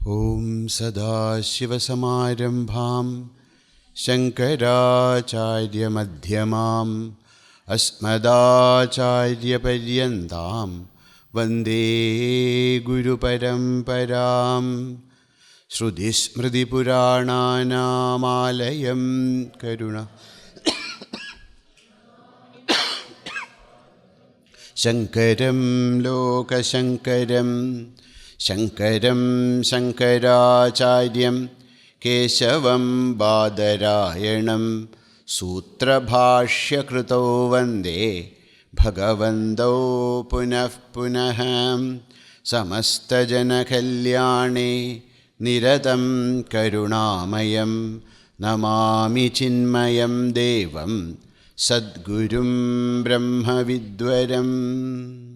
Om Sadashivasamarambham Shankaracharya Madhyamam Asmadacharya Paryantam Vande Guru Paramparam Shruti Smriti Purananam Alayam Karuna Shankaram Loka Shankaram Shankaram Shankaracharyam Keshavam Badarayanam Sutrabhashya Krito Vande Bhagavando Punah Punaham Samasta Jana Kalyane Niratam Karunamayam Namami Chinmayam Devam Sadgurum Brahma Vidwaram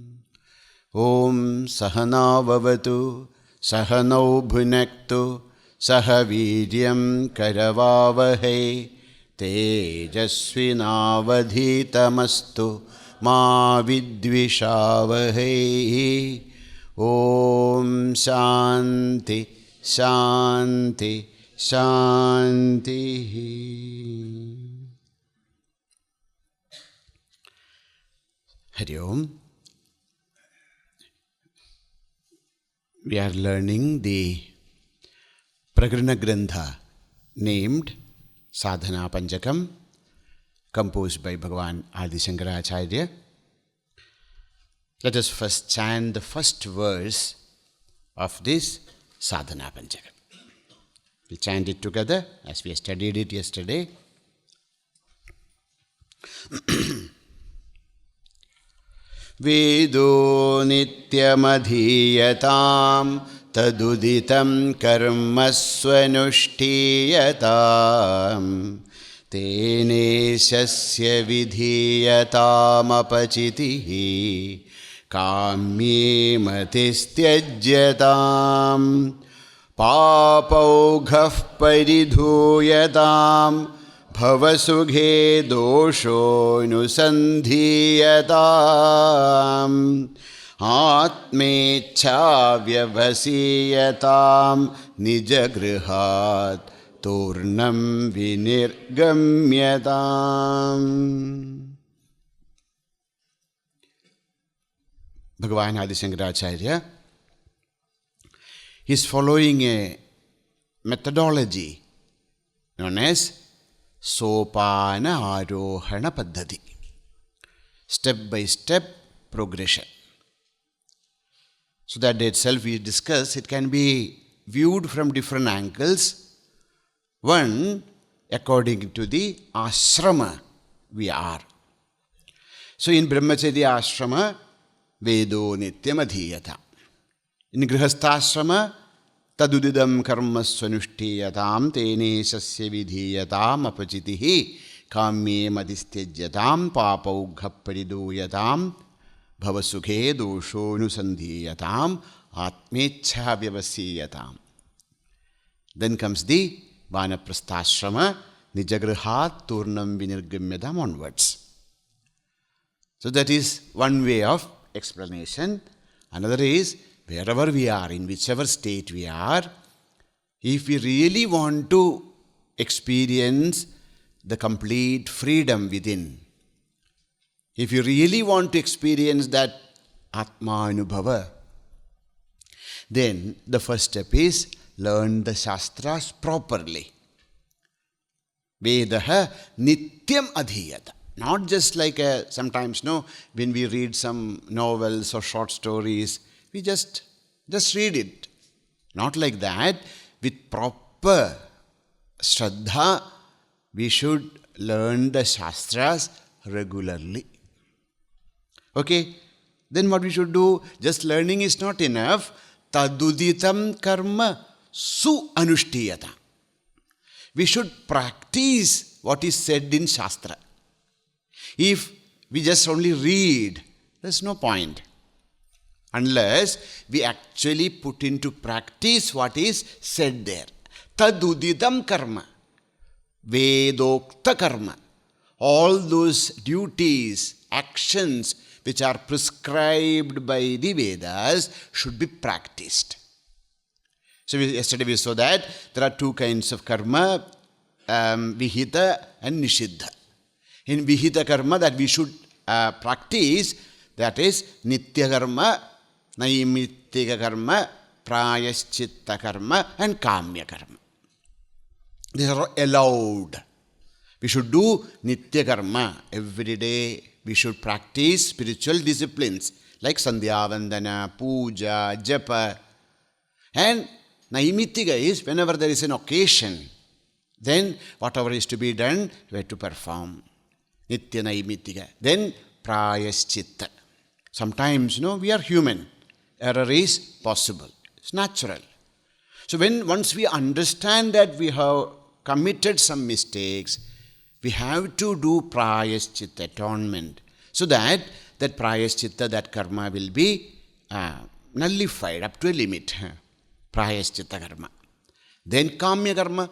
Om Sahana Vavatu Sahanau Bhunaktu Sahaviryam Karavavahe Tejasvinavadhitamastu Ma Vidvishavahe Om Shanti Shanti Shanti Hari Om. We are learning the Prakarana Grantha named Sadhana Panchakam, composed by Bhagavan Adi Shankaracharya. Let us first chant the first verse of this Sadhana Panchakam. We'll chant it together as we studied it yesterday. Vedo nityamadhiyatam taduditam karma swanushthiyatam tene sasya vidhiyatam apachitihi kamye matistyajyatam papaughav paridhuyatam Bhavasughe dosho nusandhiyatam Atmecha vyavasiyatam nijagrihat turnam vinirgamyatam. Bhagavan Adi Shankaracharya is following a methodology known as Sopana Arohana Paddhati, step by step progression. So that itself we discuss, it can be viewed from different angles. One, according to the ashrama we are. So in Brahmacharya ashrama, Vedo Nityam Adhiyata. In Grihastha Tadudidam karma swanushthiyatam tene sasya vidhiyatam apachitihi kamye madistyajatam papaugha pariduyatam bhavasukhe dosho nusandhiyatam atmecha vyavasiyatam. Then comes the vanaprastha nijagrihat turnam vinirgamyatam onwards. So that is one way of explanation. Another is, wherever we are, in whichever state we are, if we really want to experience the complete freedom within, if you really want to experience that Atma Anubhava, then the first step is learn the Shastras properly. Vedaha Nityam Adhiyata. Not just like sometimes, when we read some novels or short stories, we just read it. Not like that. With proper Shraddha, we should learn the Shastras regularly. Okay? Then what we should do? Just learning is not enough. Taduditam karma su anushtiyata. We should practice what is said in Shastra. If we just only read, there's no point. Unless we actually put into practice what is said there. Tadudidam karma, Vedokta karma. All those duties, actions which are prescribed by the Vedas should be practiced. So yesterday we saw that there are two kinds of karma, vihita and nishiddha. In vihita karma that we should practice, that is nitya karma, naimittika karma, prayaschitta karma and kamya karma. These are allowed. We should do nitya karma every day. We should practice spiritual disciplines like sandhya vandana, puja, japa. And naimittika is whenever there is an occasion, then whatever is to be done, we have to perform. Nitya naimittika. Then prayaschitta. Sometimes, we are human. Error is possible. It's natural. So once we understand that we have committed some mistakes, we have to do prayaschitta, atonement, so that prayaschitta, that karma will be nullified up to a limit. Prayaschitta karma. Then kamya karma.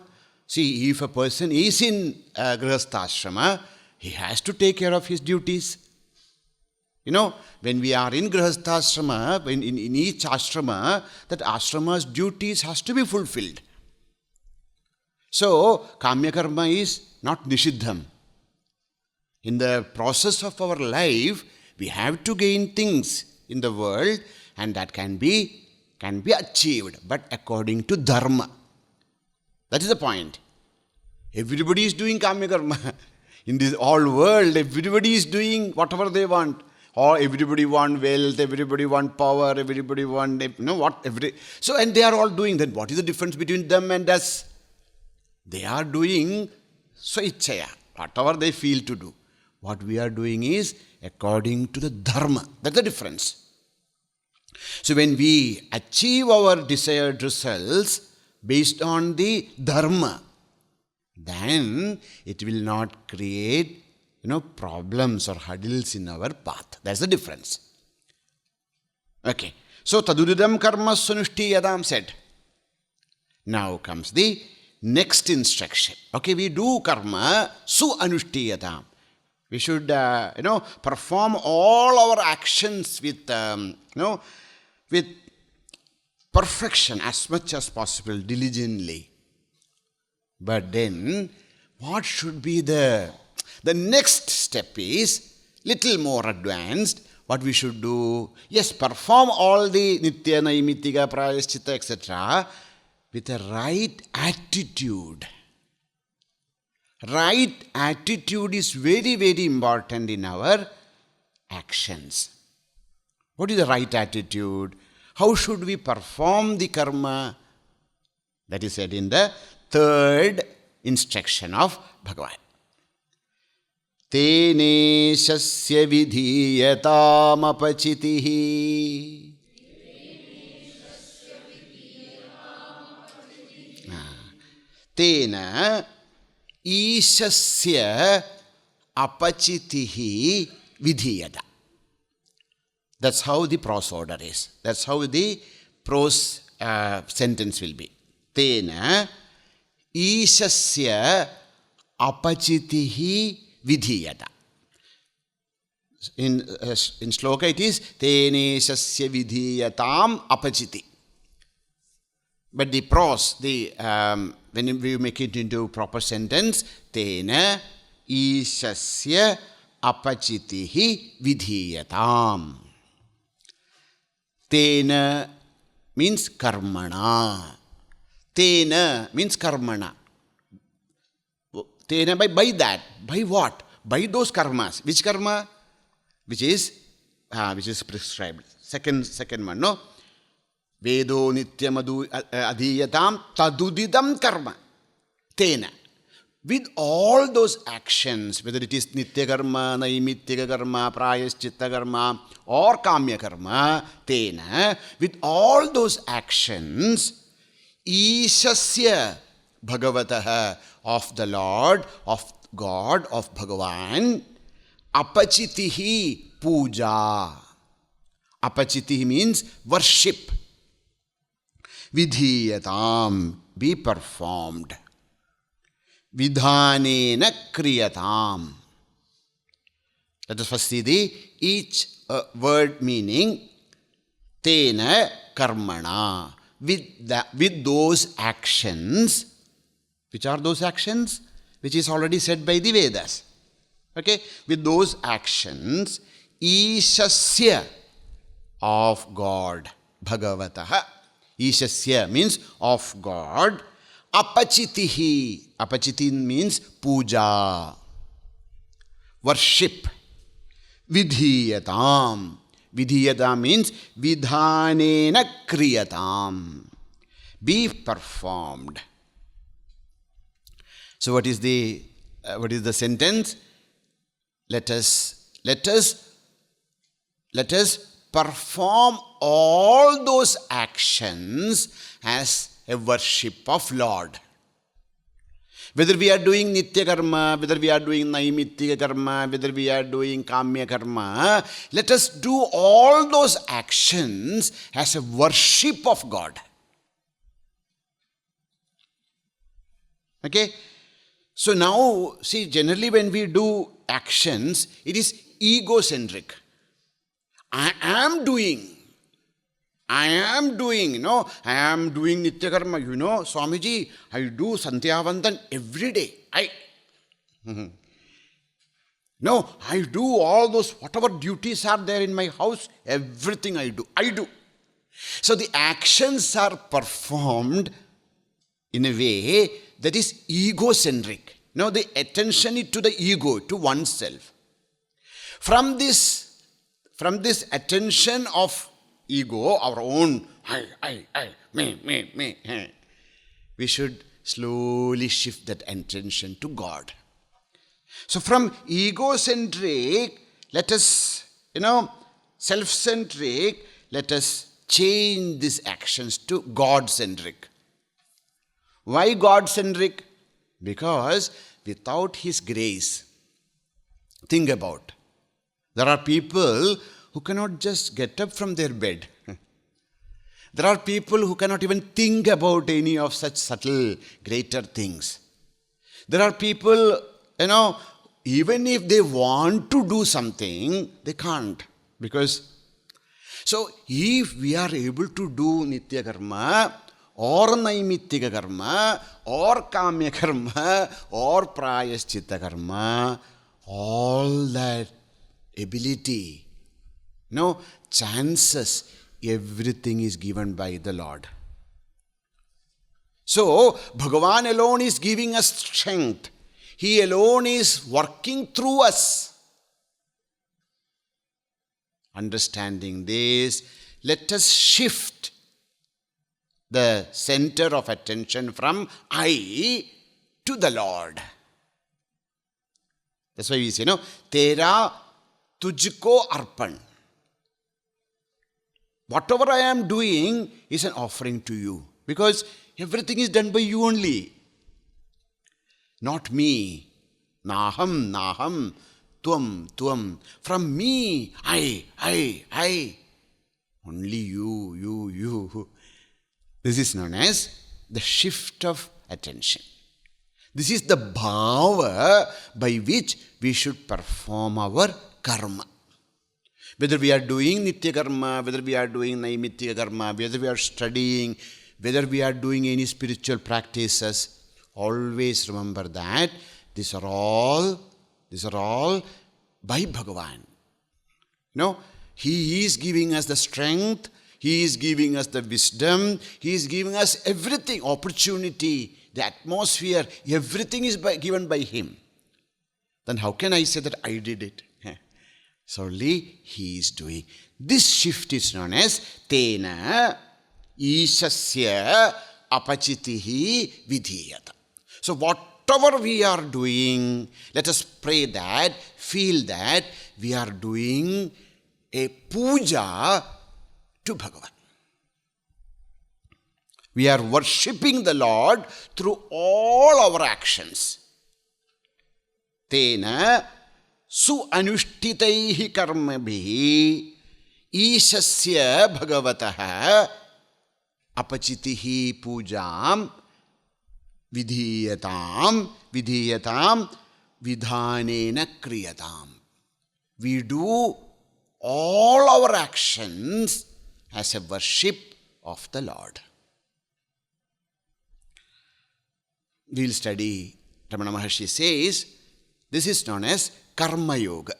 See, if a person is in grihastha, he has to take care of his duties. When we are in grihastha, in each ashrama, that ashrama's duties has to be fulfilled. So, kamya karma is not nishiddham. In the process of our life, we have to gain things in the world, and that can be achieved, but according to dharma. That is the point. Everybody is doing kamya karma. In this all world, everybody is doing whatever they want. Or everybody want wealth, everybody want power, everybody want, So, and they are all doing that. What is the difference between them and us? They are doing swaichaya, whatever they feel to do. What we are doing is according to the dharma. That's the difference. So when we achieve our desired results based on the dharma, then it will not create problems or hurdles in our path. That's the difference. Okay. So, tadudidam karma sunushtiyadam said. Now comes the next instruction. Okay, we do karma su anushtiyadam. We should, perform all our actions with, with perfection as much as possible, diligently. But then, what should be the next step is little more advanced. What we should do? Yes, perform all the nitya, naimittika, prayaschitta, etc. with a right attitude. Right attitude is very, very important in our actions. What is the right attitude? How should we perform the karma? That is said in the third instruction of Bhagavan. Tene shasya vidhiyatam apachitihi. Tena ishasya apachitihi vidhiyata. That's how the prose order is. That's how the prose sentence will be. Tena ishasya apachitihi vidhiyata. In shloka it is tene shasya vidhiyatam apachiti. But the prose, when we make it into proper sentence, tena ishasya apachitihi vidhiyatam. Tena means karmana. Tena means karmana. Tena by that. By what? By those karmas. Which karma? Which is prescribed. Second one, no? Vedo nityam adhiyatam tadudidam karma. Tena. With all those actions, whether it is nitya karma, naimittika karma, prayaschitta karma, or kamya karma, tena, with all those actions, ishasya bhagavataha, of the Lord, of God, of Bhagavan, apachitihi puja. Apachitihi means worship. Vidhiyatam, be performed. Vidhanena kriyatam. Let us first see each word meaning. Tena karmana. with those actions. Which are those actions? Which is already said by the Vedas. Okay? With those actions, Ishasya, of God, Bhagavataha. Ishasya means of God. Apachitihi. Apachiti means puja, worship. Vidhiyatam. Vidhiyatam means vidhanena kriyatam. Be performed. So what is the sentence? Let us perform all those actions as a worship of Lord. Whether we are doing Nitya Karma, whether we are doing Naimittika Karma, whether we are doing Kamya Karma, let us do all those actions as a worship of God. Okay? So now, see, generally when we do actions, it is egocentric. I am doing, I am doing Nitya Karma. Swamiji, I do Sandhyavandan every day. I do all those, whatever duties are there in my house, everything I do. So the actions are performed in a way that is egocentric. The attention is to the ego, to oneself. From this attention of ego, our own, I, me, we should slowly shift that attention to God. So from egocentric, let us, self-centric, let us change these actions to God-centric. Why God-centric? Because without His grace, think about, there are people who cannot just get up from their bed. There are people who cannot even think about any of such subtle, greater things. There are people, even if they want to do something, they can't. So if we are able to do Nitya Karma, or Naimittika Karma, or Kamya Karma, or Prayaschitta Karma, all that ability, chances, everything is given by the Lord. So, Bhagavan alone is giving us strength. He alone is working through us. Understanding this, let us shift the center of attention from I to the Lord. That's why we say, Tera tujko arpan. Whatever I am doing is an offering to you. Because everything is done by you only. Not me. Naham, tvam. From me, I. Only you. This is known as the shift of attention. This is the bhava by which we should perform our karma. Whether we are doing Nitya Karma, whether we are doing Naimittika Karma, whether we are studying, whether we are doing any spiritual practices, always remember that these are all by Bhagavan. He is giving us the strength, He is giving us the wisdom, He is giving us everything, opportunity, the atmosphere, everything is given by Him. Then how can I say that I did it? So only He is doing. This shift is known as Tena Ishasya Apachitihi Vidhiyata. So whatever we are doing, let us pray that, feel that we are doing a puja to Bhagavan. We are worshipping the Lord through all our actions. Tena su anushtitaihi karmabhihi ishasya bhagavataha apachitihi pujam vidhiyatam vidhanena kriyatam. We do all our actions as a worship of the Lord. we will study, Ramana Maharshi says, this is known as Karma Yoga.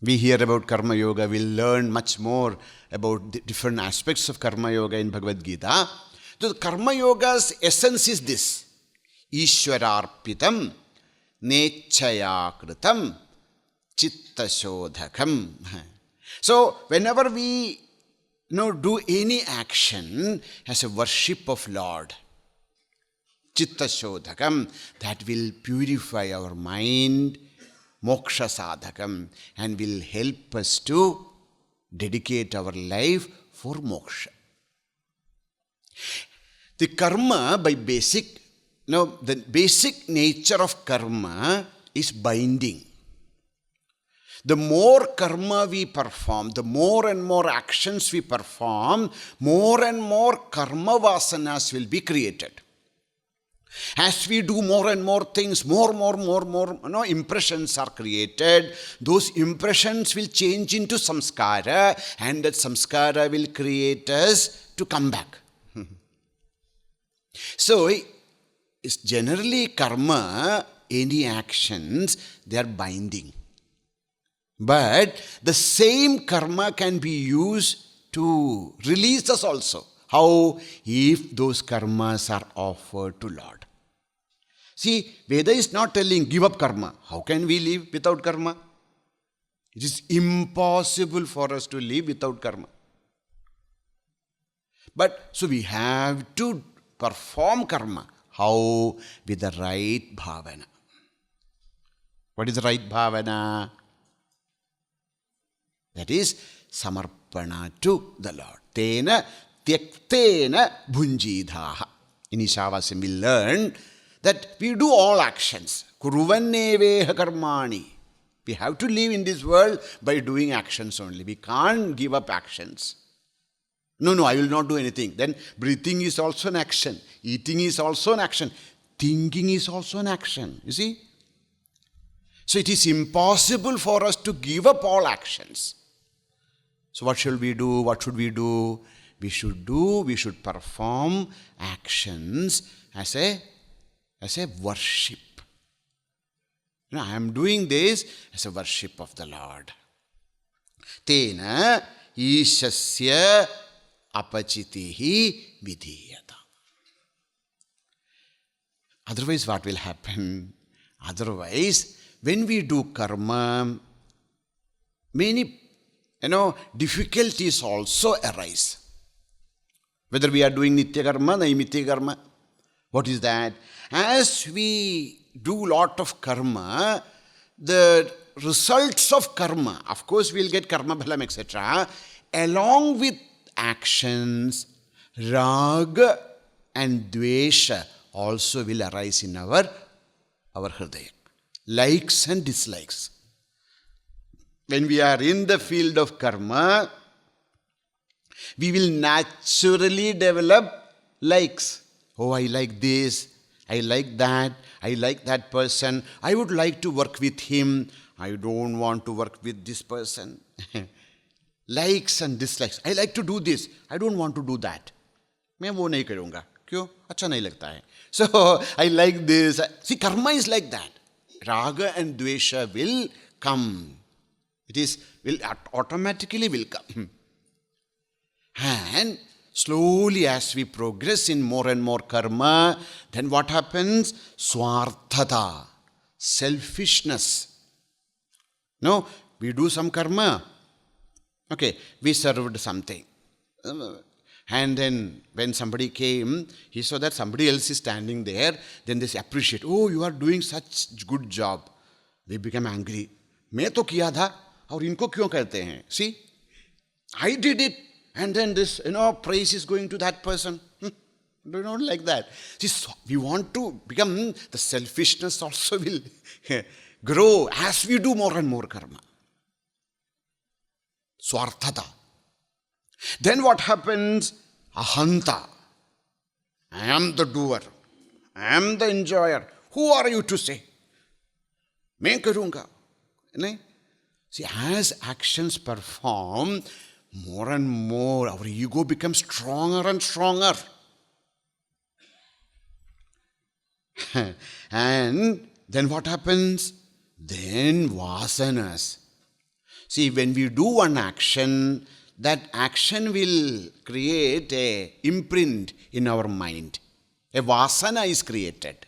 We hear about Karma Yoga, we'll learn much more about the different aspects of Karma Yoga in Bhagavad Gita. So the Karma Yoga's essence is this: Ishwararpitam Nechaya Kritam Chitta Shodhakam. So whenever we do any action as a worship of Lord, Chitta Shodhakam, that will purify our mind, Moksha Sadhakam, and will help us to dedicate our life for moksha. The karma by the basic nature of karma is binding. The more karma we perform, the more and more actions we perform, more and more karma vasanas will be created. As we do more and more things, more impressions are created. Those impressions will change into samskara, and that samskara will create us to come back. So, it's generally karma, any actions, they are binding. But the same karma can be used to release us also. How? If those karmas are offered to Lord. See, Veda is not telling give up karma. How can we live without karma? It is impossible for us to live without karma. But so we have to perform karma. How? With the right bhavana. What is the right bhavana? That is samarpana to the Lord. Tena tyaktena bhunjidhaha. In Ishavasya we learn that we do all actions. Kuruvanneveha karmani. We have to live in this world by doing actions only. We can't give up actions. No, I will not do anything. Then breathing is also an action. Eating is also an action. Thinking is also an action. You see? So it is impossible for us to give up all actions. So what should we do? What should we do? We should perform actions as a worship. I am doing this as a worship of the Lord. Tena ishasya apachitihi vidhiyata. Otherwise, what will happen? Otherwise, when we do karma, many difficulties also arise. Whether we are doing nitya karma, naimitya karma. What is that? As we do lot of karma, the results of karma, of course we'll get karma bhalam, etc. Along with actions, raga and dvesha also will arise in our hridaya. Likes and dislikes. When we are in the field of karma, we will naturally develop likes. Oh, I like this, I like that person, I would like to work with him, I don't want to work with this person. Likes and dislikes. I like to do this, I don't want to do that. मैं वो नहीं करूँगा. क्यों? अच्छा नहीं लगता है. So, I like this. See, karma is like that. Raga and dvesha will come. Will automatically will come. And slowly as we progress in more and more karma, then what happens? Swarthata, selfishness. No, we do some karma. Okay, we served something. And then when somebody came, he saw that somebody else is standing there, then they appreciate, oh, you are doing such good job. They become angry. मैं तो किया था, और इनको क्यों कहते हैं? See, I did it. And then this, praise is going to that person. Do not like that. See, we want to become, the selfishness also will grow as we do more and more karma. Swarthata. Then what happens? Ahanta. I am the doer. I am the enjoyer. Who are you to say? मैं करूँगा. See, as actions perform, more and more our ego becomes stronger and stronger. And then what happens? Then vasanas. See, when we do one action, that action will create a imprint in our mind. A vasana is created.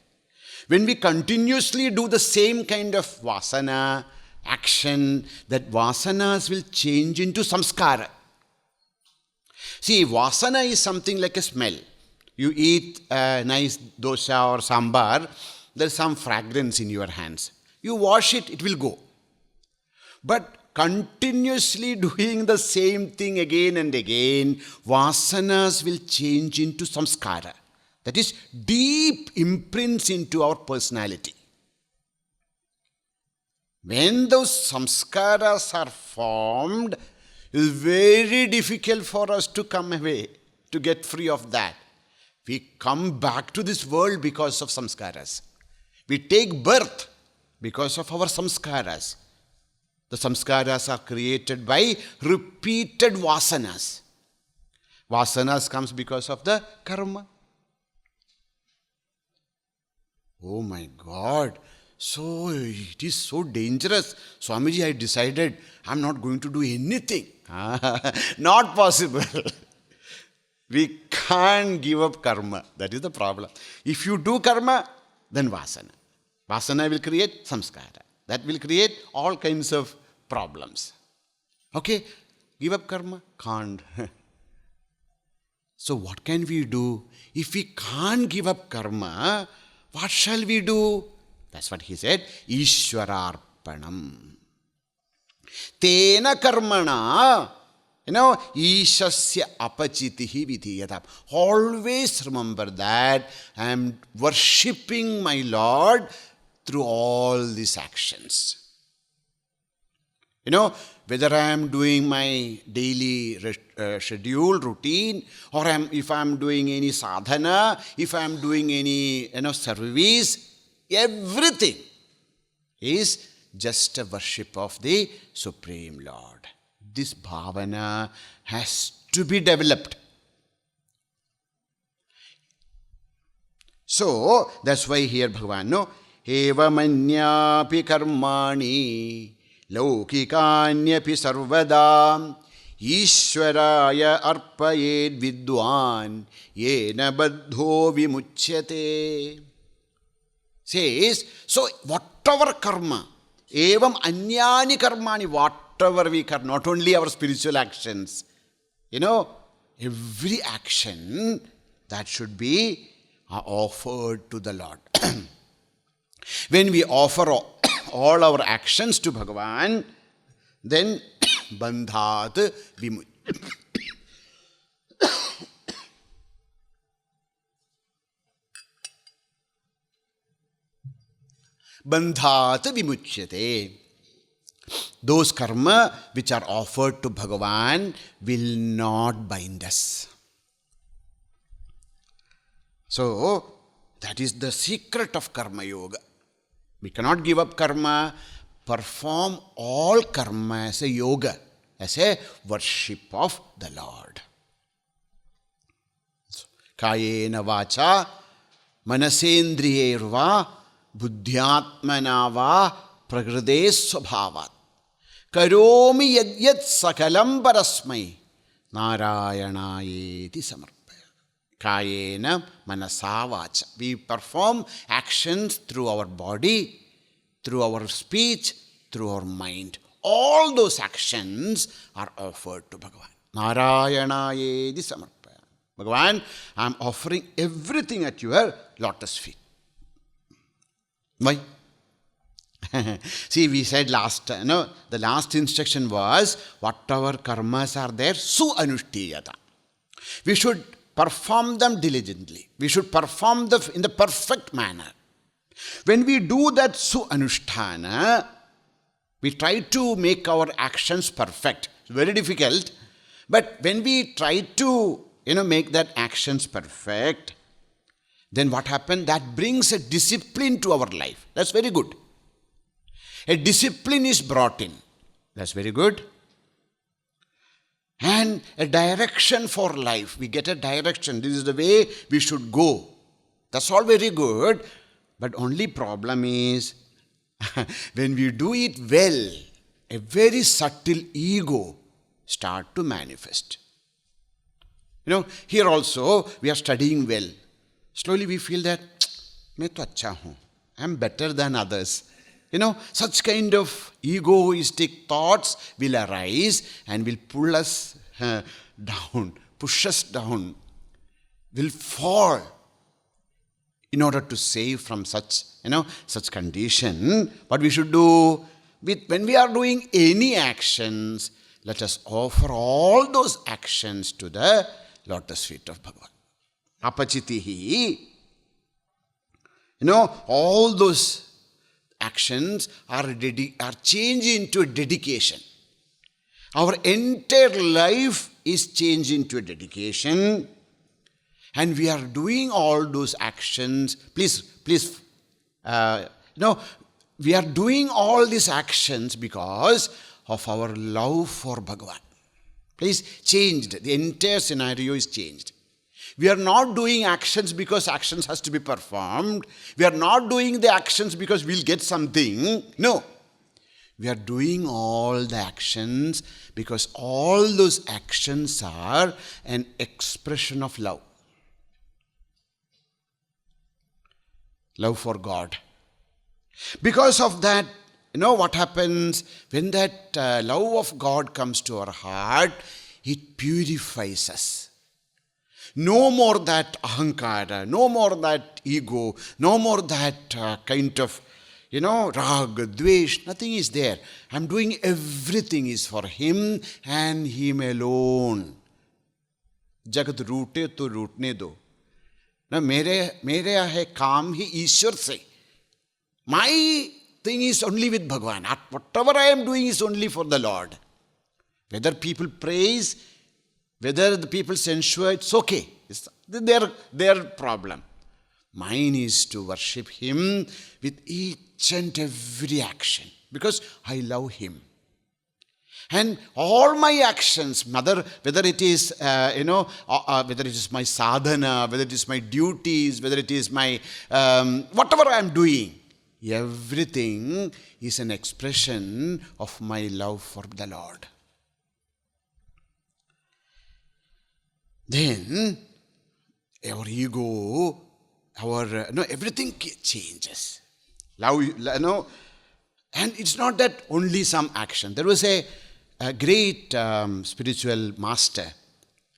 When we continuously do the same kind of vasana, action, that vasanas will change into samskara. See, vasana is something like a smell. You eat a nice dosa or sambar, there's some fragrance in your hands. You wash it, it will go. But continuously doing the same thing again and again, vasanas will change into samskara. That is, deep imprints into our personality. When those samskaras are formed, it is very difficult for us to come away, to get free of that. We come back to this world because of samskaras. We take birth because of our samskaras. The samskaras are created by repeated vasanas. Vasanas comes because of the karma. Oh my God. So it is so dangerous. Swamiji, I decided I'm not going to do anything. Not possible. We can't give up karma. That is the problem. If you do karma, then vasana. Vasana will create samskara. That will create all kinds of problems. Okay? Give up karma? Can't. So what can we do? If we can't give up karma, what shall we do? That's what he said. Ishwararpanam. Tena karmana. Ishasya apachitihi vidhiyatam. Always remember that I am worshipping my Lord through all these actions. Whether I am doing my daily schedule, routine, or if I am doing any sadhana, if I am doing any service, everything is just a worship of the Supreme Lord. This bhavana has to be developed. So, that's why here Bhagavan, evamanyapi karmani laukikанyapi sarvada ishwaraya arpayed vidwan yena baddho vimuchyate. Says, so whatever karma, evam anyani karmani, whatever we karma, not only our spiritual actions, every action that should be offered to the Lord. When we offer all our actions to Bhagavan, then bandhat vimuchyate. Bandhat vimuchyate. Those karma which are offered to Bhagavan will not bind us. So, that is the secret of karma yoga. We cannot give up karma, perform all karma as a yoga, as a worship of the Lord. Kayena vacha manasendriyerva buddhyatmana va prakride svabhavat karomi yadyat sakalam parasmai narayanayeti samarpaya. Kayena manasa vacha. We perform actions through our body, through our speech, through our mind. All those actions are offered to Bhagavan. Narayanayeti samarpaya. Bhagavan, I am offering everything at your lotus feet. Why? See, we said the last instruction was, whatever karmas are there, su-anushtiyata. We should perform them diligently. We should perform them in the perfect manner. When we do that su-anushtana, we try to make our actions perfect. It's very difficult. But when we try to, make that actions perfect, then what happens? That brings a discipline to our life. That's very good. A discipline is brought in. That's very good. And a direction for life. We get a direction. This is the way we should go. That's all very good. But only problem is, when we do it well, a very subtle ego start to manifest. Here also we are studying well. Slowly we feel that, मैं तो अच्छा हूँ, I am better than others. Such kind of egoistic thoughts will arise and will pull us down, push us down, will fall in order to save from such condition. What we should do, when we are doing any actions, let us offer all those actions to the lotus feet of Bhagavan. Apachitihi. All those actions are changed into a dedication. Our entire life is changed into a dedication. And we are doing all those actions. Please, we are doing all these actions because of our love for Bhagavan. Please, changed. The entire scenario is changed. We are not doing actions because actions has to be performed. We are not doing the actions because we'll get something. No. We are doing all the actions because all those actions are an expression of love. Love for God. Because of that, what happens when that love of God comes to our heart, it purifies us. No more that ahankara, no more that ego, no more that kind of, raga, dvesh, nothing is there. I'm doing everything is for Him and Him alone. Jagat roote to rootne do. ना मेरे है काम ही ईश्वर से. My thing is only with Bhagavan. Whatever I am doing is only for the Lord. Whether people praise, whether the people censure, it's okay. It's their problem. Mine is to worship Him with each and every action because I love Him. And all my actions, whether it is, whether it is my sadhana, whether it is my duties, whether it is my, whatever I am doing, everything is an expression of my love for the Lord. Then, our ego, everything changes. Love, and it's not that only some action. There was a great spiritual master,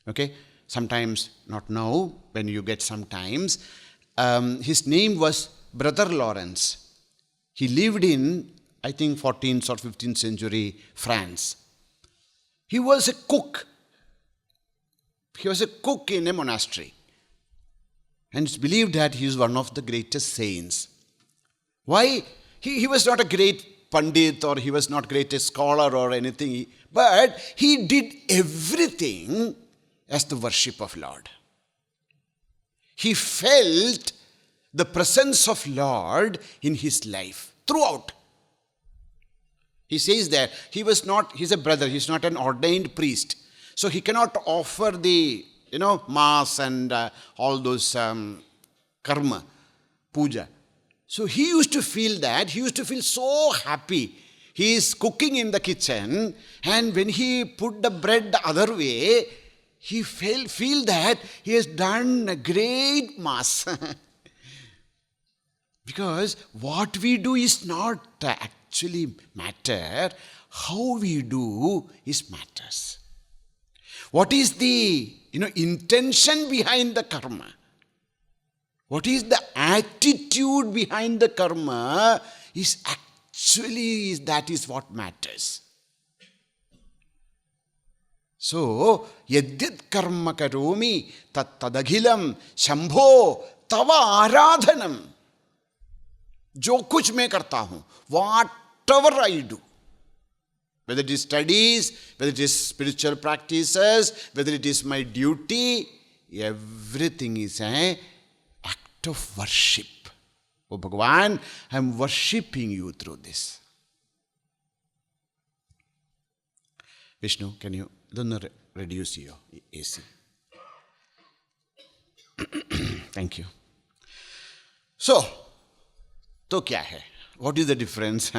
okay? Sometimes, not now, when you get sometimes. His name was Brother Lawrence. He lived in, I think, 14th or 15th century France. He was a cook. He was a cook in a monastery. And it's believed that he is one of the greatest saints. Why? He was not a great Pandit or he was not greatest scholar or anything, but he did everything as the worship of Lord. He felt the presence of Lord in his life throughout. He says that he's a brother, he's not an ordained priest. So he cannot offer the, mass and all those karma, puja. So he used to feel so happy. He is cooking in the kitchen and when he put the bread the other way, he feel that he has done a great mass. Because what we do is not actually matter, how we do is matters. What is the intention behind the karma? What is the attitude behind the karma that is what matters. So, yadyat karma karomi tat tadaghilam shambho tava aradhanam. Jo kuch मैं करता हूँ, whatever I do, whether it is studies, whether it is spiritual practices, whether it is my duty, everything is an act of worship. Oh Bhagavan, I am worshipping you through this. Vishnu, can you reduce your AC? Thank you. So, तो क्या है? What is the difference?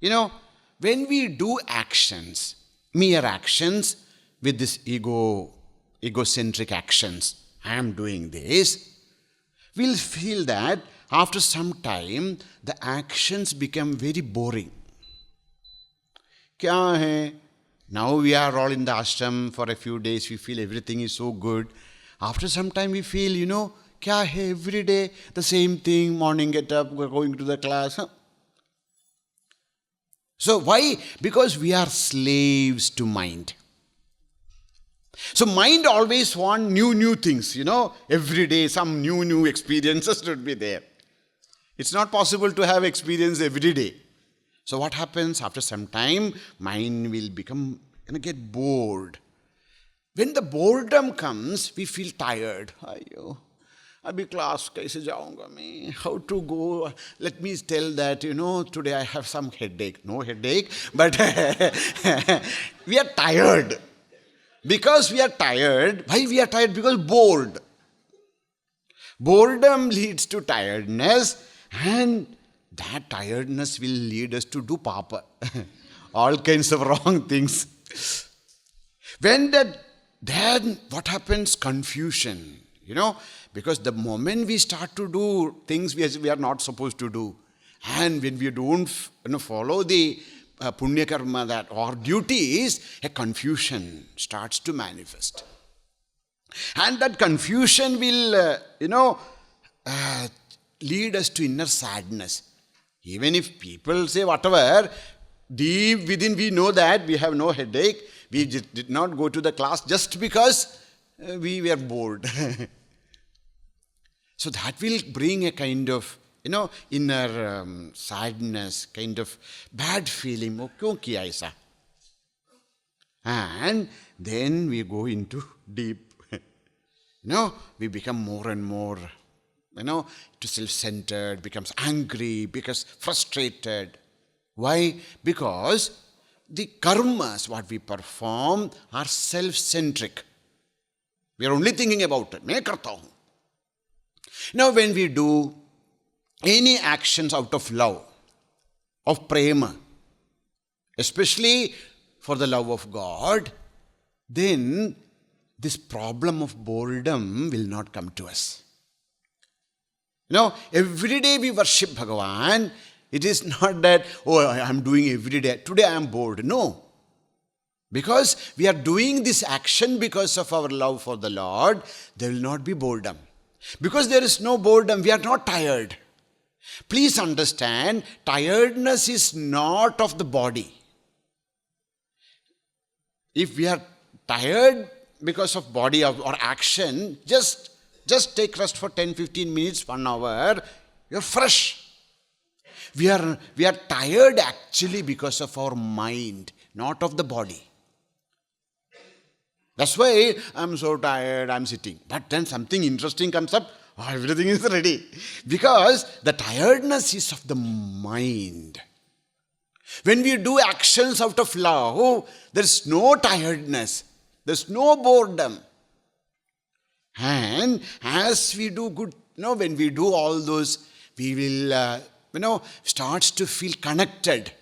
When we do actions, mere actions, with this egocentric actions, I am doing this, we'll feel that after some time, the actions become very boring. Kya hai? Now we are all in the ashram for a few days, we feel everything is so good. After some time we feel, kya hai, every day the same thing, morning get up, we're going to the class. So why? Because we are slaves to mind. So mind always wants new things, every day some new experiences should be there. It's not possible to have experience every day. So what happens? After some time, mind will get bored. When the boredom comes, we feel tired. Ayyo, abhi class kaise jaunga main? How to go? Let me tell that, today I have some headache. No headache, but we are tired. Because we are tired. Why we are tired? Because bored. Boredom leads to tiredness, and that tiredness will lead us to do papa. All kinds of wrong things. Then what happens? Confusion. Because the moment we start to do things we are not supposed to do, and when we don't follow the punya karma that or duties, a confusion starts to manifest. And that confusion will, lead us to inner sadness. Even if people say whatever, deep within we know that we have no headache. We did not go to the class just because we were bored. So that will bring a kind of, inner sadness, kind of bad feeling. Oh, kyun kiya aisa? And then we go into deep. We become more and more, to self-centered, becomes angry, becomes frustrated. Why? Because the karmas, what we perform, are self-centric. We are only thinking about it. Main karta hu. Now when we do any actions out of love, of prema, especially for the love of God, then this problem of boredom will not come to us. Every day we worship Bhagavan. It is not that, I am doing every day. Today I am bored. No. Because we are doing this action because of our love for the Lord, there will not be boredom. Because there is no boredom, we are not tired. Please understand, tiredness is not of the body. If we are tired because of body or action, just take rest for 10-15 minutes, 1 hour, you're fresh. We are tired actually because of our mind, not of the body. That's why I'm so tired, I'm sitting. But then something interesting comes up, everything is ready. Because the tiredness is of the mind. When we do actions out of love, there's no tiredness, there's no boredom. And as we do good, when we do all those, we will, starts to feel connected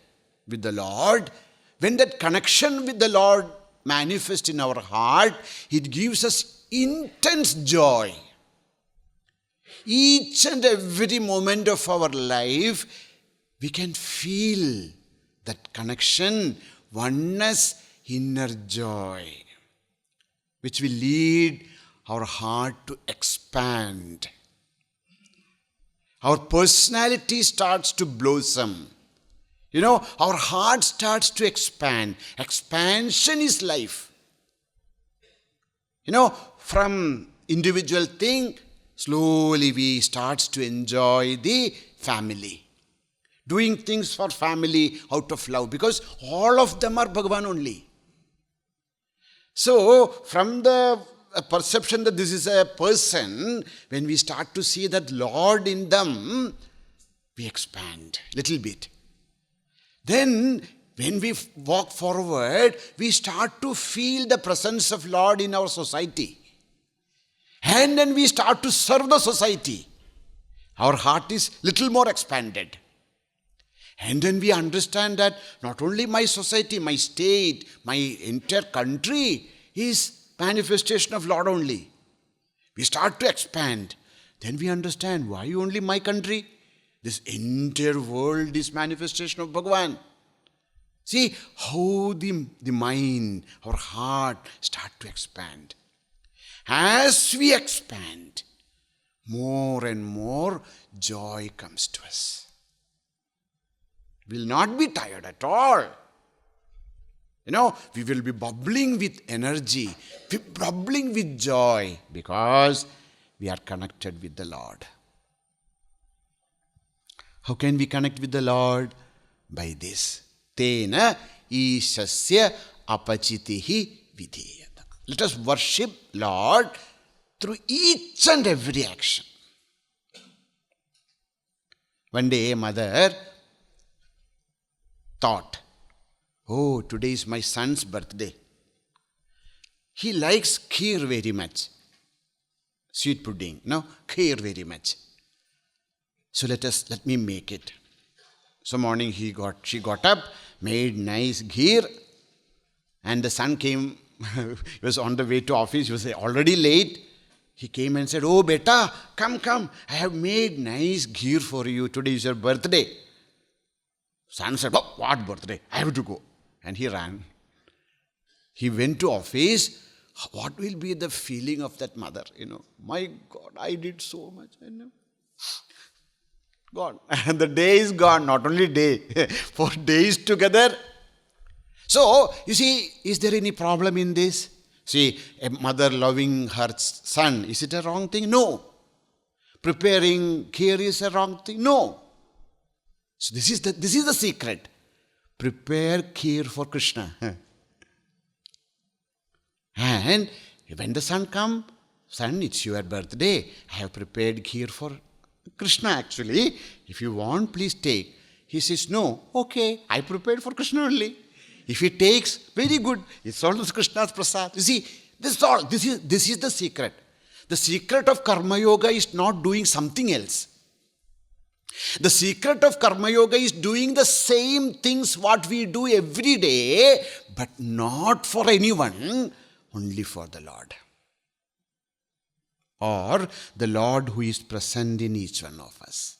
with the Lord. When that connection with the Lord manifests in our heart, it gives us intense joy. Each and every moment of our life, we can feel that connection, oneness, inner joy, which will lead our heart to expand. Our personality starts to blossom. Our heart starts to expand. Expansion is life. From individual thing, slowly we start to enjoy the family. Doing things for family out of love, because all of them are Bhagavan only. So, from the perception that this is a person, when we start to see that Lord in them, we expand little bit. Then, when we walk forward, we start to feel the presence of Lord in our society. And then we start to serve the society. Our heart is little more expanded. And then we understand that not only my society, my state, my entire country is manifestation of Lord only. We start to expand. Then we understand why only my country? This entire world is manifestation of Bhagavan. See how the mind, our heart start to expand. As we expand, more and more joy comes to us. We will not be tired at all. We will be bubbling with energy, bubbling with joy because we are connected with the Lord. How can we connect with the Lord? By this. Tena ishasya apachitihi vidhiyata. Let us worship Lord through each and every action. One day a mother thought, oh, today is my son's birthday. He likes kheer very much. Sweet pudding, kheer very much. So let me make it. So morning she got up, made nice kheer, and the son came. He was on the way to office. He was already late. He came and said, oh, beta, come. I have made nice kheer for you. Today is your birthday. Son said, oh, what birthday? I have to go. And he ran. He went to office. What will be the feeling of that mother? My God, I did so much. Gone. And the day is gone. Not only day, 4 days together. So, you see, is there any problem in this? See, a mother loving her son, is it a wrong thing? No. Preparing kheer is a wrong thing? No. So this is the secret. Prepare kheer for Krishna. And when the son comes, son, it's your birthday. I have prepared kheer for Krishna actually. If you want, please take. He says, no, okay, I prepared for Krishna only. If he takes, very good. It's all Krishna's prasad. You see, this is the secret. The secret of Karma Yoga is not doing something else. The secret of Karma Yoga is doing the same things what we do every day, but not for anyone, only for the Lord. Or the Lord who is present in each one of us.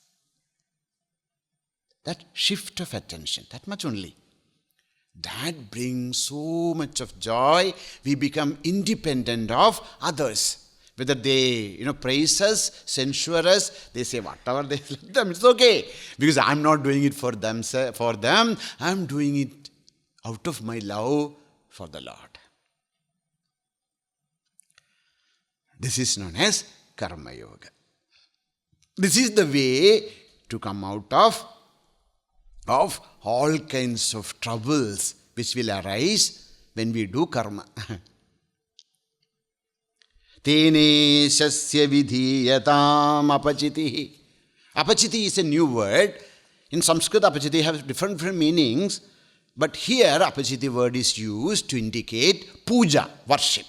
That shift of attention, that much only. That brings so much of joy. We become independent of others. Whether they, praise us, censure us, they say whatever they let them, it's okay. Because I'm not doing it for them. I'm doing it out of my love for the Lord. This is known as Karma Yoga. This is the way to come out of all kinds of troubles which will arise when we do karma. Tene shasya vidhiyatam apachitihi. Apachiti is a new word. In Sanskrit, apachiti has different meanings. But here, apachiti word is used to indicate puja, worship.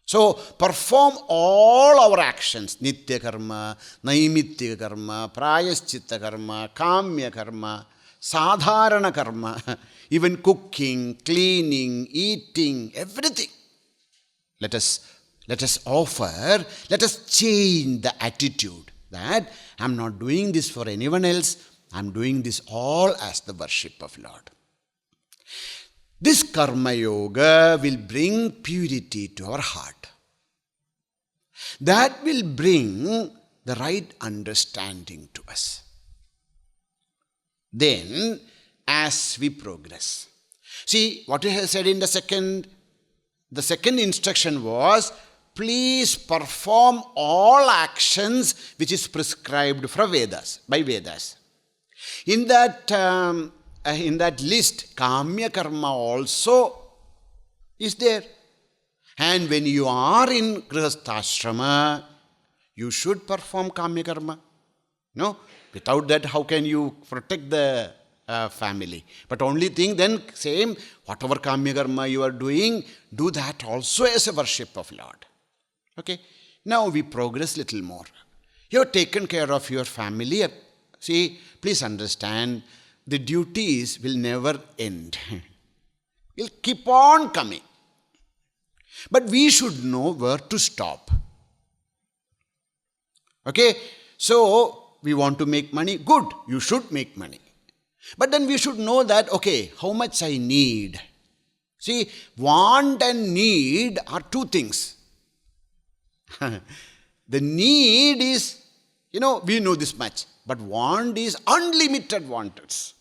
So, perform all our actions. Nitya karma, naimitya karma, prayaschitta karma, kamya karma, sadharana karma, even cooking, cleaning, eating, everything. Let us offer, let us change the attitude that I'm not doing this for anyone else, I'm doing this all as the worship of Lord. This Karma Yoga will bring purity to our heart. That will bring the right understanding to us. Then, as we progress. See, what we have said in the second instruction was, please perform all actions which is prescribed by Vedas. In that list, Kamya Karma also is there. And when you are in Grihasthashrama, you should perform Kamya Karma. No? Without that, how can you protect the family? But only thing then, same, whatever Kamya Karma you are doing, do that also as a worship of Lord. Okay? Now we progress little more. You have taken care of your family. See, please understand, the duties will never end. Will keep on coming. But we should know where to stop. Okay? So, we want to make money. Good, you should make money. But then we should know that, okay, how much I need. See, want and need are two things. The need is, we know this much. But want is unlimited wants.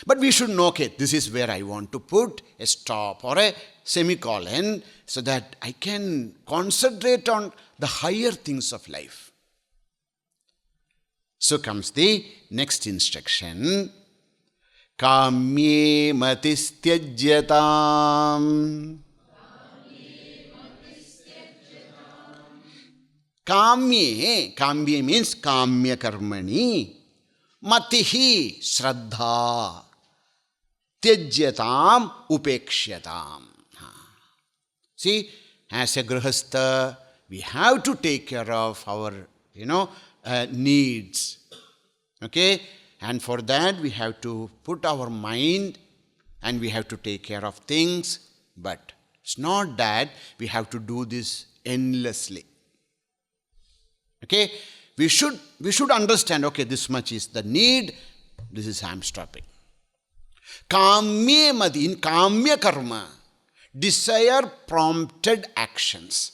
But we should know, okay, this is where I want to put a stop or a semicolon so that I can concentrate on the higher things of life. So comes the next instruction. Kamye matistyajyatam. Kamye means kamya karmani. Matihi shraddha. Tyajyatam upekshyatam. See, as a grihastha, we have to take care of our, needs. Okay? And for that, we have to put our mind and we have to take care of things. But it's not that we have to do this endlessly. Okay? We should understand, okay, this much is the need, this is I'm stopping. Kamye mati, in kamya karma, desire prompted actions.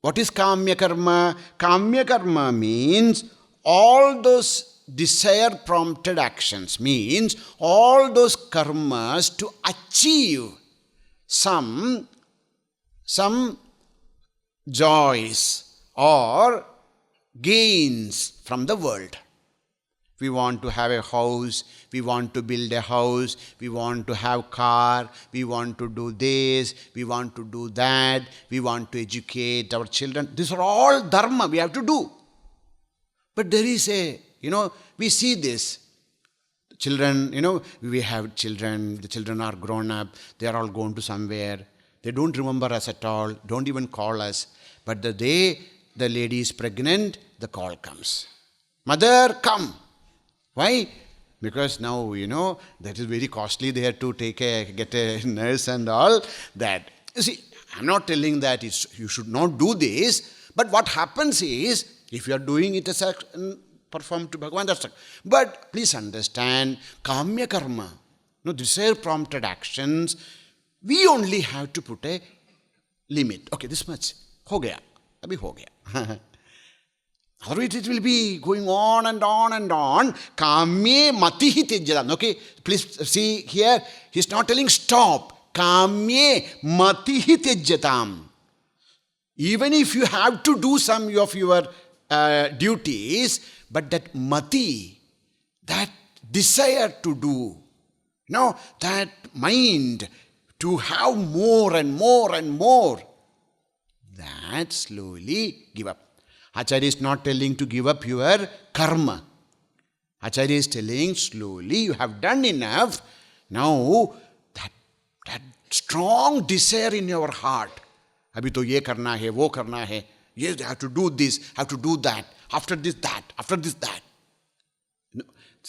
What is kamya karma? Kamya karma means all those desire prompted actions, means all those karmas to achieve some joys or gains from the world. We want to have a house, we want to build a house, we want to have car, we want to do this, we want to do that, we want to educate our children. These are all dharma we have to do. But there is we see this. Children, we have children, the children are grown up, they are all going to somewhere. They don't remember us at all, don't even call us. But the day the lady is pregnant, the call comes. Mother, come. Why? Because now, that is very costly there to get a nurse and all that. You see, I'm not telling that you should not do this, but what happens is, if you are doing it as a perform to Bhagavan, that's right. But please understand, kamya karma, desire prompted actions, we only have to put a limit. Okay, this much. Ho gaya. Abhi ho gaya. Otherwise it will be going on and on and on. Kamye matihi tejyadam. Okay, please see here, he's not telling stop. Kamye matihi tejyatam. Even if you have to do some of your duties, but that mati, that desire to do, that mind to have more and more and more, that slowly give up. Acharya is not telling to give up your karma. Acharya is telling slowly you have done enough. Now that strong desire in your heart, abhi to ye karna hai, wo karna hai, yes, I have to do this, have to do that, after this that, after this that.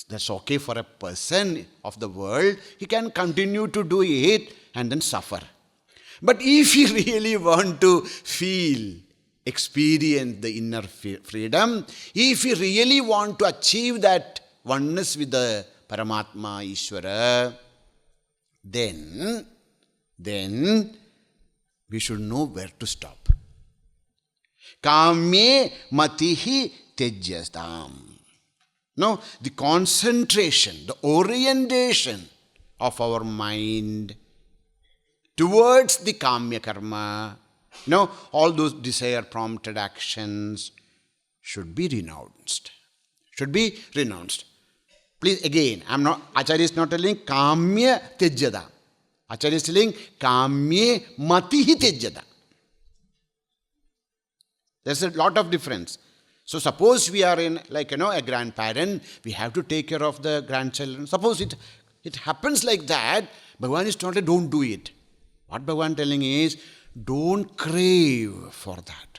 That's okay for a person of the world. He can continue to do it and then suffer. But if you really want to experience the inner freedom, if you really want to achieve that oneness with the Paramatma, Ishvara, then we should know where to stop. Kamye matihi tejyastam. No, the concentration, the orientation of our mind towards the kamya karma, all those desire prompted actions should be renounced. Should be renounced. Please, again, Acharya is not telling kamya tejyada. Acharya is telling kamye matihi tejyada. There's a lot of difference. So suppose we are in, a grandparent, we have to take care of the grandchildren. Suppose it happens like that, Bhagavan is not don't do it. What Bhagavan telling is, don't crave for that.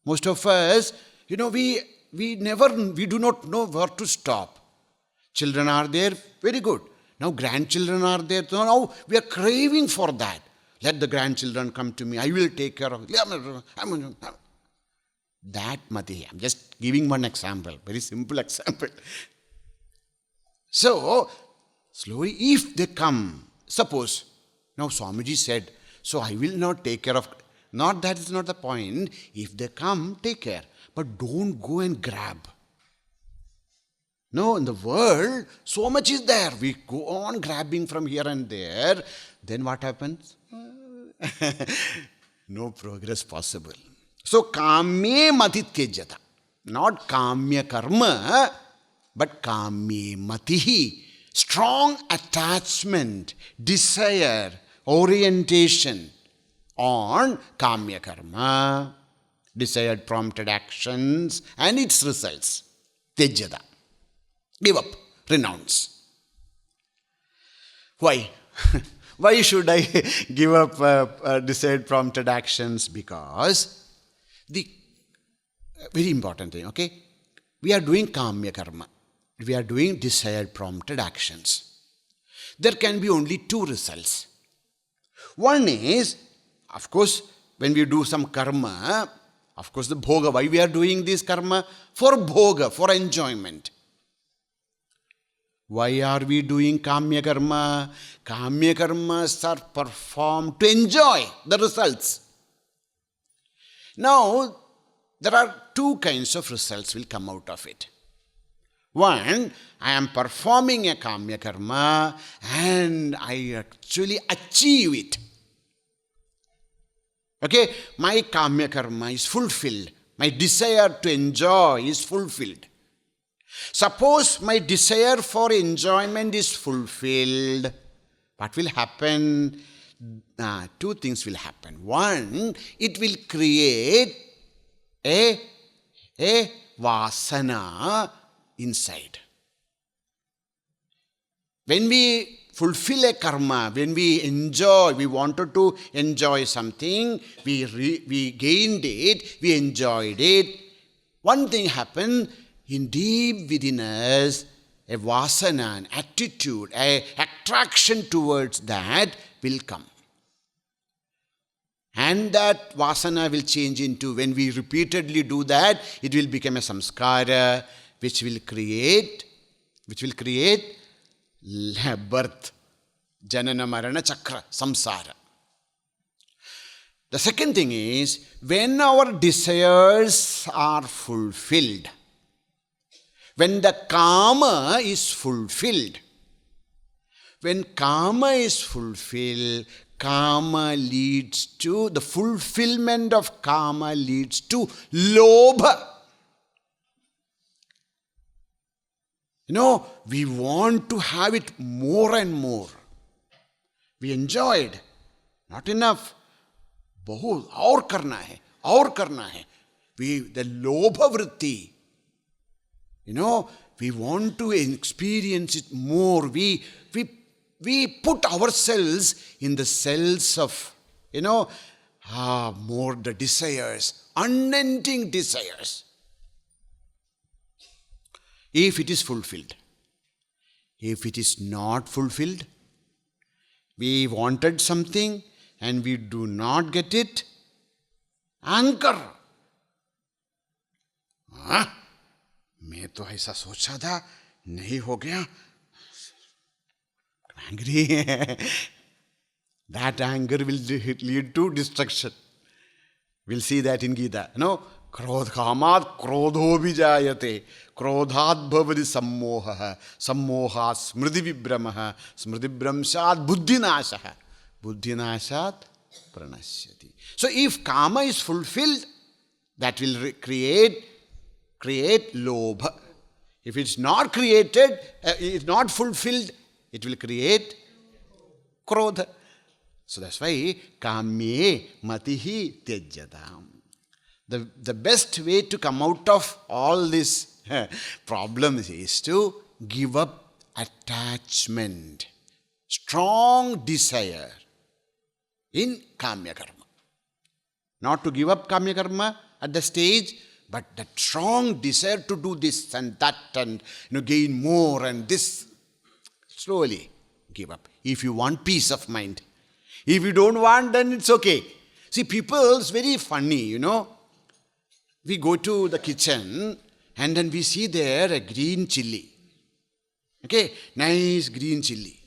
Most of us, we do not know where to stop. Children are there, very good. Now grandchildren are there, so now we are craving for that. Let the grandchildren come to me, I will take care of them. That mati. I'm just giving one example, very simple example. So, slowly, if they come, suppose, now Swamiji said, so I will not take care of, not that is not the point. If they come, take care. But don't go and grab. No, in the world, so much is there. We go on grabbing from here and there. Then what happens? No progress possible. So, kamye matit kejyata. Not kamya karma, but kamye matihi. Strong attachment, desire, orientation on kamya karma, desired prompted actions and its results. Tejyata. Give up, renounce. Why? Why should I give up desired prompted actions? Because the very important thing, okay? We are doing kamya karma. We are doing desired prompted actions. There can be only two results. One is, of course, when we do some karma, of course the bhoga, why we are doing this karma? For bhoga, for enjoyment. Why are we doing kamya karma? Kamya karmas are performed to enjoy the results. Now, there are two kinds of results will come out of it. One, I am performing a kamya karma and I actually achieve it. Okay, my kamya karma is fulfilled. My desire to enjoy is fulfilled. Suppose my desire for enjoyment is fulfilled, what will happen? Two things will happen. One, it will create a vasana inside. When we fulfill a karma, when we enjoy, we wanted to enjoy something, we gained it, we enjoyed it. One thing happened, in deep within us, a vasana, an attitude, an attraction towards that will come. And that vasana will change into, when we repeatedly do that, it will become a samskara, which will create birth, janana marana chakra, samsara. The second thing is, when our desires are fulfilled, when the kama is fulfilled, when kama is fulfilled, kama leads to, the fulfillment of kama leads to lobha. We want to have it more and more. We enjoyed. Not enough. Bahut, aur karna hai. The lobha vritti. We want to experience it more. We put ourselves in the cells of, more the desires, unending desires. If it is fulfilled. If it is not fulfilled, we wanted something and we do not get it, anger. मैं तो ऐसा सोचा था, नहीं हो गया. Angry. That anger will lead to destruction. We'll see that in Gita. Krodh kamat krodho vijayate. Krodhat bhavati sammoha. Sammoha smriti vibhramaha. Smriti vibhramshat buddhinashaha. Buddhinashat pranasyati. So if kama is fulfilled, that will create lobha. If it's not created, it's not fulfilled, it will create krodha. So that's why kamye matihi tejyadam. The best way to come out of all these problems is to give up attachment, strong desire in kamya karma. Not to give up kamya karma, at the stage, but that strong desire to do this and that and gain more and this, slowly give up. If you want peace of mind. If you don't want, then it's okay. See, people, it's very funny, We go to the kitchen and then we see there a green chili. Okay, nice green chili.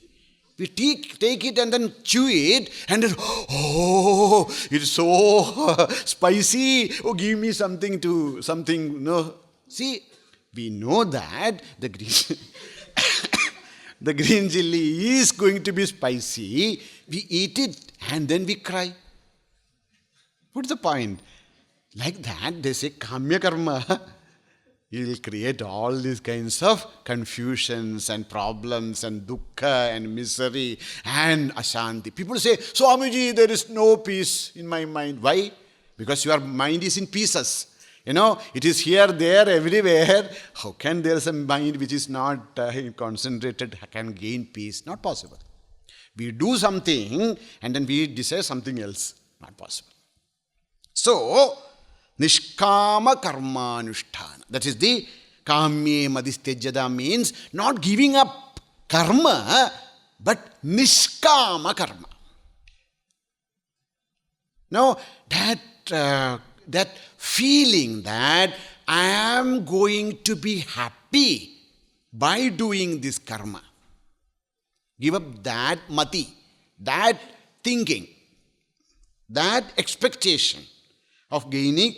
We take it and then chew it and then, oh, it's so spicy. Oh, give me something. No. See, we know that the green chili is going to be spicy. We eat it and then we cry. What's the point? Like that, they say, Kamya Karma. You will create all these kinds of confusions and problems and dukkha and misery and ashanti. People say, Swamiji, there is no peace in my mind. Why? Because your mind is in pieces. It is here, there, everywhere. How can there is a mind which is not concentrated, can gain peace? Not possible. We do something and then we desire something else. Not possible. So, Nishkama karmanusthana. That is the kamye madistejada means not giving up karma, but nishkama karma. Now, that feeling that I am going to be happy by doing this karma. Give up that mati, that thinking, that expectation of gaining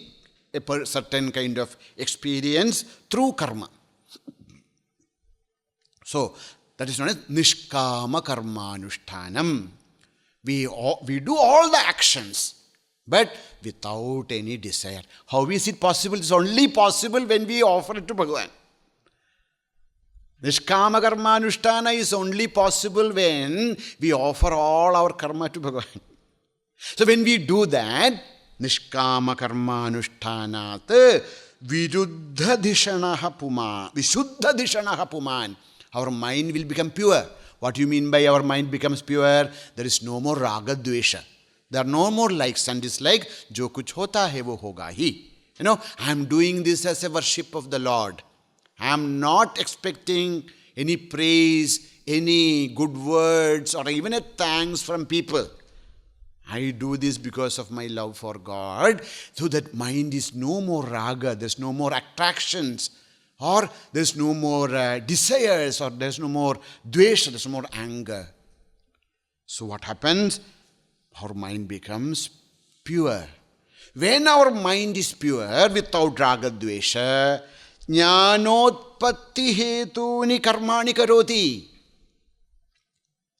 a certain kind of experience through karma. So, that is known as nishkama karmanushtanam. We do all the actions, but without any desire. How is it possible? It's only possible when we offer it to Bhagavan. Nishkama karmanushtana is only possible when we offer all our karma to Bhagavan. So when we do that, Nishkama karmanushthanat viruddha dhishanaha puman. Our mind will become pure. What do you mean by our mind becomes pure? There is no more raga dvesha. There are no more likes and dislikes. Jo kuch hota hai wo hoga hi. I am doing this as a worship of the Lord. I am not expecting any praise, any good words or even a thanks from people. I do this because of my love for God, so that mind is no more raga, there's no more attractions, or there's no more desires, or there's no more dvesha, there's no more anger. So what happens? Our mind becomes pure. When our mind is pure, without raga dvesha, jnanotpatti hetuni karmani karoti.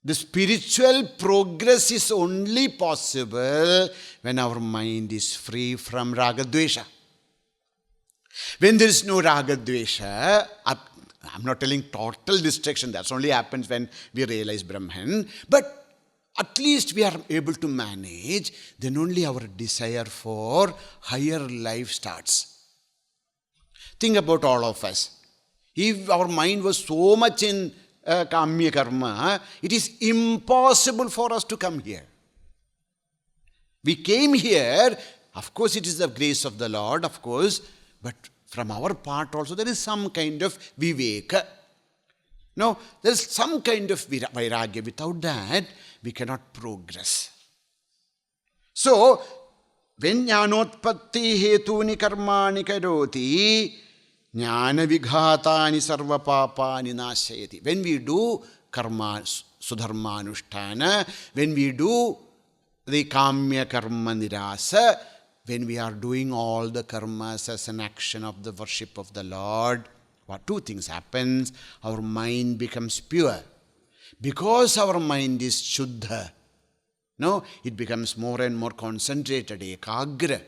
The spiritual progress is only possible when our mind is free from raga dvesha. When there is no raga dvesha, I'm not telling total destruction, that only happens when we realize Brahman, but at least we are able to manage, then only our desire for higher life starts. Think about all of us. If our mind was so much in kamya karma, it is impossible for us to come here. We came here, of course it is the grace of the Lord, of course, but from our part also there is some kind of viveka. No, there is some kind of vairagya. Without that, we cannot progress. So, when jnanotpatti hetuni karmani karoti, jnana vighatani sarva papani nashayati. When we do karma sudharmanushtana, when we do the kamya karma nirasa, when we are doing all the karmas as an action of the worship of the Lord, what two things happens? Our mind becomes pure. Because our mind is shuddha, no, it becomes more and more concentrated, ekagra.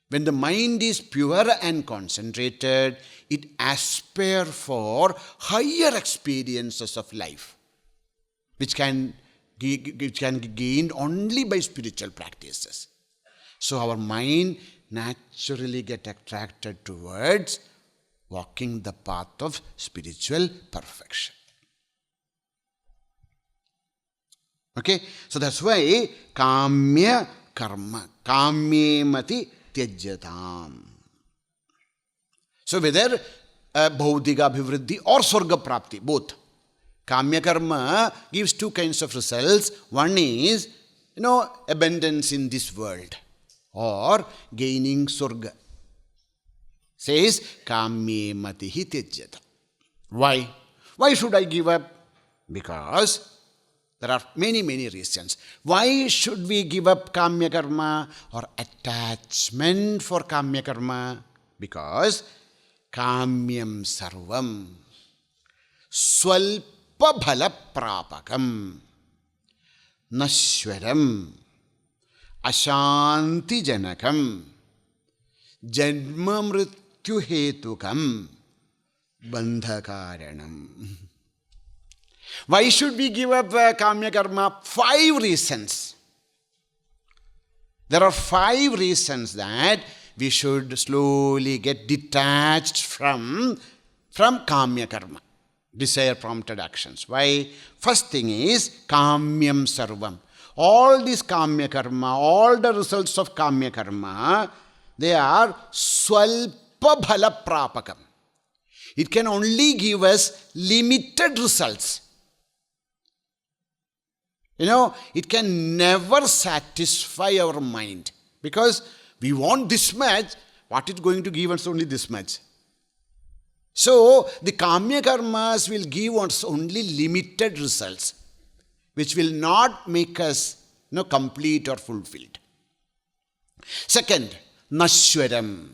When the mind is pure and concentrated, it aspires for higher experiences of life, which can be gained only by spiritual practices. So our mind naturally gets attracted towards walking the path of spiritual perfection. Okay, so that's why kamya karma, kamye mati tyajyatam. So whether bhaudika abhivriddhi or swarga prapti, both. Kamya karma gives two kinds of results. One is, abundance in this world or gaining swarga. Says, kamye matihi tyajyata. Why? Why should I give up? Because there are many, many reasons. Why should we give up kamya karma or attachment for kamya karma? Because kamyam sarvam swalpa bhala prapakam nashwaram ashanti janakam janma mrityu hetukam bandhakaranam. Why should we give up kamya karma? 5 reasons. There are 5 reasons that we should slowly get detached from kamya karma, desire prompted actions. Why? First thing is kamyam sarvam. All this kamya karma, all the results of kamya karma, they are swalpa bhala prapakam. It can only give us limited results. It can never satisfy our mind because we want this much. What is going to give us only this much? So, the kamya karmas will give us only limited results, which will not make us complete or fulfilled. Second, nashwaram.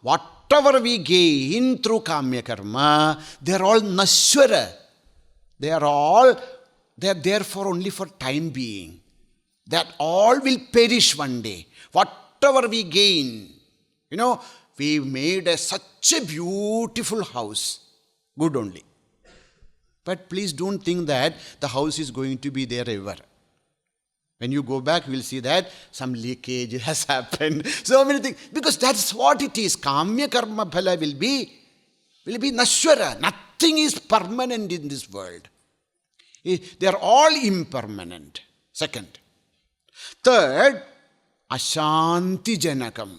Whatever we gain through kamya karma, they are all nashwara. They are there for only for time being. That all will perish one day. Whatever we gain, we made such a beautiful house. Good only. But please don't think that the house is going to be there ever. When you go back, you will see that some leakage has happened. So many things. Because that's what it is. Kamya karma phala will be nashwara. Nothing is permanent in this world. They are all impermanent. Second. Third, ashanti janakam.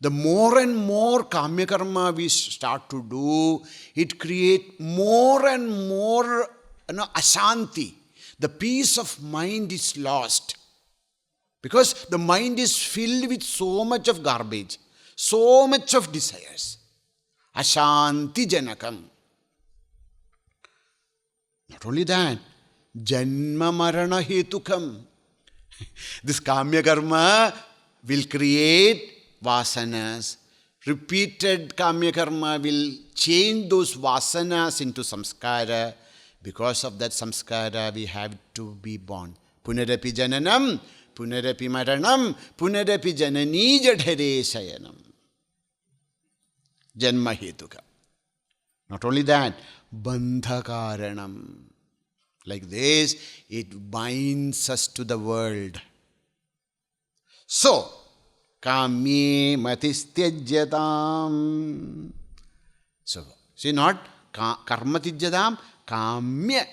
The more and more kamya karma we start to do, it creates more and more ashanti. The peace of mind is lost. Because the mind is filled with so much of garbage, so much of desires. Ashanti janakam. Not only that, janma marana hetukam. This kamya karma will create vasanas. Repeated kamya karma will change those vasanas into samskara. Because of that samskara, we have to be born. Punarapi jananam, punarapi maranam, punarapi janani jadhare shayanam. Janma hetuka. Not only that, bandhakaranam. Like this, it binds us to the world. So, kamye matistyajyatam. So, see, not karma tijyatam, kamya,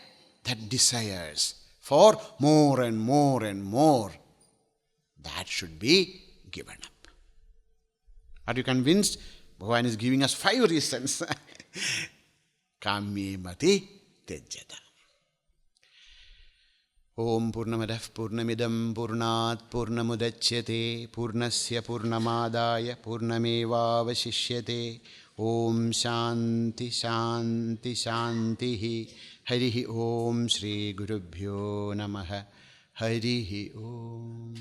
that desires for more and more and more. That should be given up. Are you convinced? Bhagavan is giving us 5 reasons. Kamye mati tyajyatam. Om Purnamadah Purnamidam Purnat Purnamudachyate Purnasya Purnamadaya Purnameva Vasishyate. Om Shanti Shanti Shanti Harihi Om Shri Gurubhyo Namaha Harihi Om.